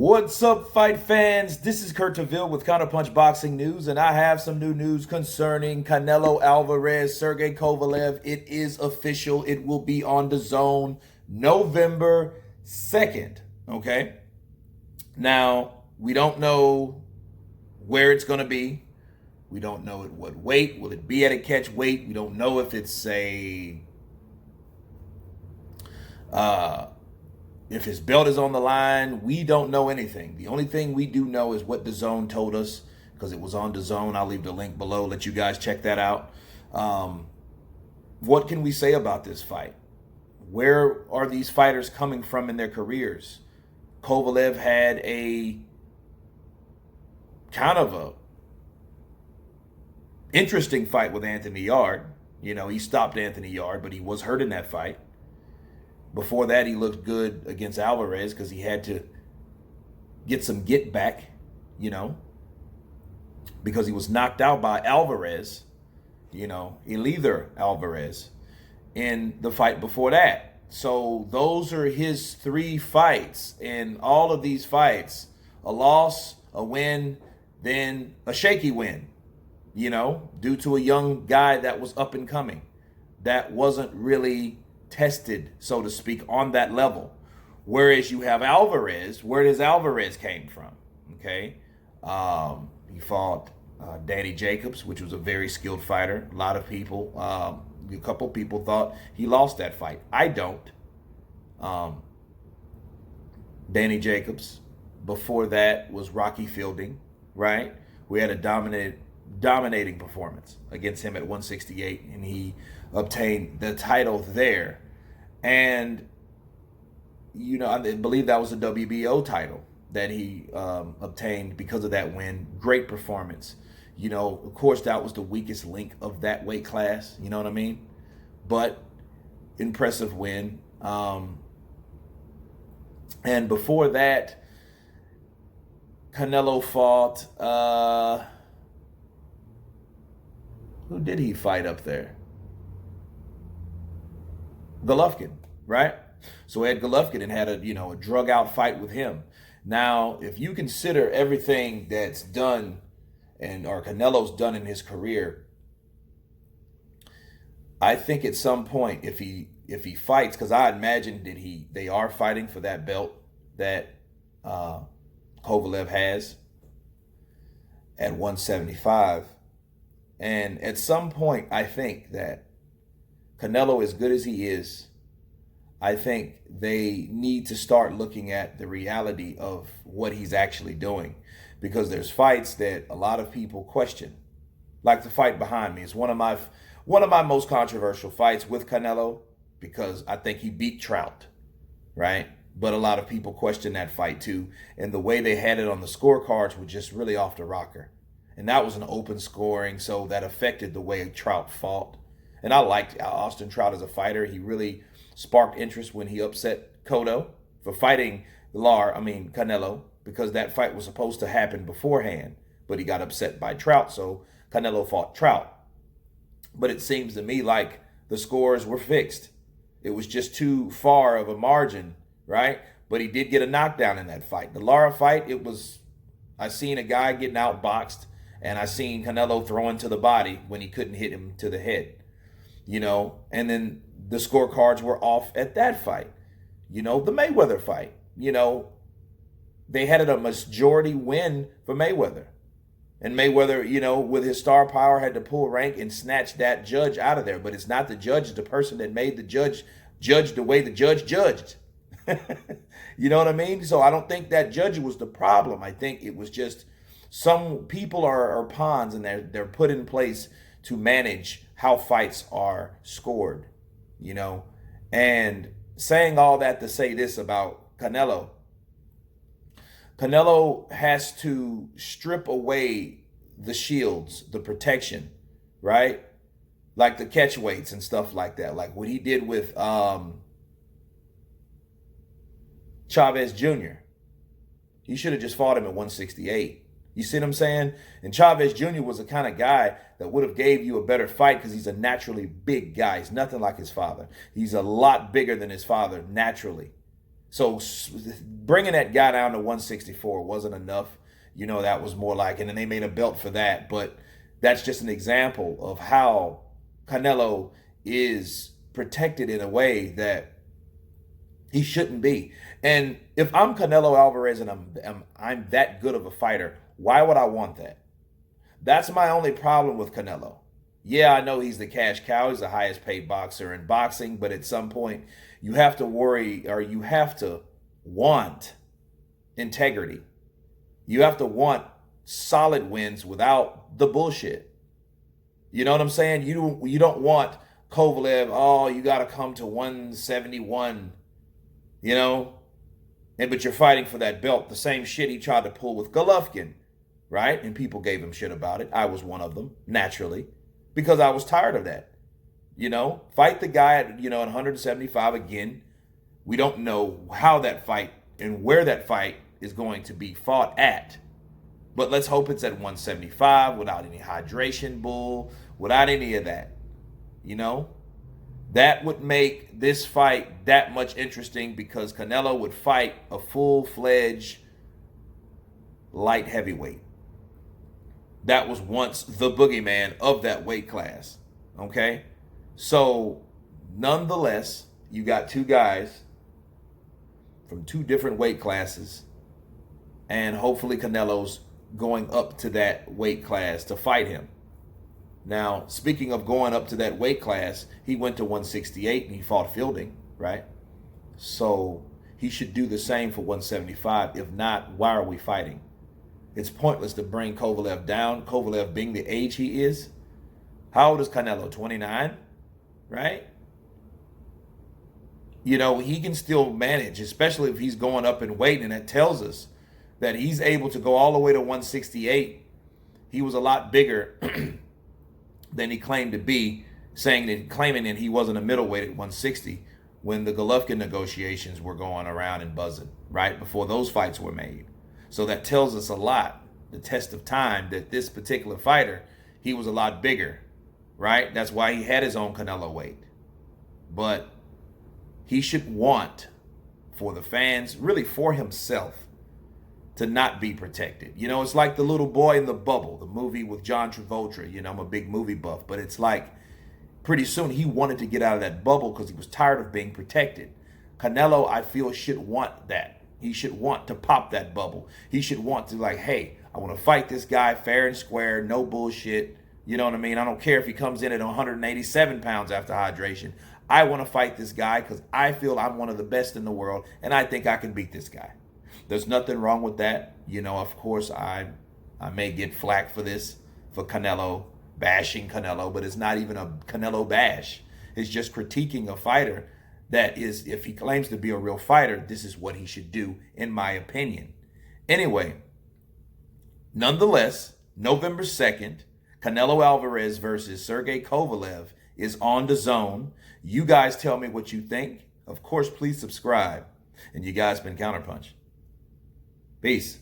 What's up, fight fans? This is Kurt Taville with Counterpunch Boxing News, and I have some new news concerning Canelo Alvarez, Sergey Kovalev. It is official. It will be on DAZN November 2nd, okay? Now, we don't know where it's going to be. We don't know at what weight. Will it be at a catch weight? We don't know if it's if his belt is on the line. We don't know anything. The only thing we do know is what DAZN told us, because it was on DAZN. I'll leave the link below. Let you guys check that out. What can we say about this fight? Where are these fighters coming from in their careers? Kovalev had a kind of a interesting fight with Anthony Yard. You know, he stopped Anthony Yard, but he was hurt in that fight. Before that, he looked good against Alvarez because he had to get some get back, you know, because he was knocked out by Alvarez, you know, Elither Alvarez, in the fight before that. So those are his three fights. And all of these fights, a loss, a win, then a shaky win, you know, due to a young guy that was up and coming, that wasn't really tested, so to speak, on that level. Whereas you have Alvarez. Where does Alvarez came from? Okay, he fought Danny Jacobs, which was a very skilled fighter. A lot of people, a couple people thought he lost that fight. I don't. Danny Jacobs. Before that was Rocky Fielding, right? We had a dominating performance against him at 168, and he obtained the title there. And, you know, I believe that was a WBO title that he obtained because of that win. Great performance. You know, of course, that was the weakest link of that weight class. You know what I mean? But impressive win. And before that, Canelo fought, who did he fight up there? Golovkin, right? So Ed Golovkin had a drug out fight with him. Now, if you consider everything that's done or Canelo's done in his career, I think at some point, if he fights, because I imagine they are fighting for that belt that Kovalev has at 175. And at some point, I think that Canelo, as good as he is, I think they need to start looking at the reality of what he's actually doing, because there's fights that a lot of people question, like the fight behind me. It's one of my most controversial fights with Canelo, because I think he beat Trout, right? But a lot of people question that fight too, and the way they had it on the scorecards was just really off the rocker. And that was an open scoring, so that affected the way Trout fought. And I liked Austin Trout as a fighter. He really sparked interest when he upset Cotto for fighting Canelo, because that fight was supposed to happen beforehand, but he got upset by Trout, so Canelo fought Trout. But it seems to me like the scores were fixed. It was just too far of a margin, right? But he did get a knockdown in that fight. The Lara fight, I seen a guy getting outboxed, and I seen Canelo throwing to the body when he couldn't hit him to the head. You know, and then the scorecards were off at that fight. You know, the Mayweather fight, you know, they had it a majority win for Mayweather. And Mayweather, you know, with his star power, had to pull rank and snatch that judge out of there. But it's not the judge, it's the person that made the judge judge the way the judge judged. You know what I mean? So I don't think that judge was the problem. I think it was just some people are pawns, and they're put in place to manage how fights are scored, you know. And saying all that to say this about Canelo has to strip away the shields, the protection, right? Like the catch weights and stuff like that. Like what he did with Chavez Jr. He should have just fought him at 168. You see what I'm saying? And Chavez Jr. was the kind of guy that would have gave you a better fight, because he's a naturally big guy. He's nothing like his father. He's a lot bigger than his father naturally. So bringing that guy down to 164 wasn't enough. That was more like, and then they made a belt for that. But that's just an example of how Canelo is protected in a way that he shouldn't be. And if I'm Canelo Alvarez and I'm that good of a fighter, why would I want that? That's my only problem with Canelo. Yeah, I know he's the cash cow. He's the highest paid boxer in boxing, but at some point you have to worry, or you have to want integrity. You have to want solid wins without the bullshit. You know what I'm saying? You don't want Kovalev, oh, you got to come to 171, but you're fighting for that belt. The same shit he tried to pull with Golovkin, right? And people gave him shit about it. I was one of them, naturally, because I was tired of that. Fight the guy at 175 again. We don't know how that fight and where that fight is going to be fought at. But let's hope it's at 175 without any hydration bull, without any of that. That would make this fight that much interesting, because Canelo would fight a full-fledged light heavyweight. That was once the boogeyman of that weight class. Okay? So, nonetheless, you got two guys from two different weight classes, and hopefully Canelo's going up to that weight class to fight him. Now, speaking of going up to that weight class, he went to 168 and he fought Fielding, right? So he should do the same for 175. If not, why are we fighting? It's pointless to bring Kovalev down. Kovalev being the age he is. How old is Canelo? 29, right? He can still manage, especially if he's going up in weight, and that tells us that he's able to go all the way to 168. He was a lot bigger than he claimed to be, claiming that he wasn't a middleweight at 160 when the Golovkin negotiations were going around and buzzing, right, before those fights were made. So that tells us a lot, the test of time, that this particular fighter, he was a lot bigger, right? That's why he had his own Canelo weight. But he should want, for the fans, really for himself, to not be protected. It's like The Little Boy in the Bubble, the movie with John Travolta. I'm a big movie buff, but it's like pretty soon he wanted to get out of that bubble because he was tired of being protected. Canelo, I feel, should want that. He should want to pop that bubble. He should want to, like, hey, I want to fight this guy fair and square, no bullshit. You know what I mean? I don't care if he comes in at 187 pounds after hydration. I want to fight this guy because I feel I'm one of the best in the world, and I think I can beat this guy. There's nothing wrong with that. Of course, I may get flack for this, for Canelo, bashing Canelo, but it's not even a Canelo bash. It's just critiquing a fighter that is, if he claims to be a real fighter, this is what he should do, in my opinion. Anyway, nonetheless, November 2nd, Canelo Alvarez versus Sergey Kovalev is on DAZN. You guys tell me what you think. Of course, please subscribe. And you guys been Counterpunch. Peace.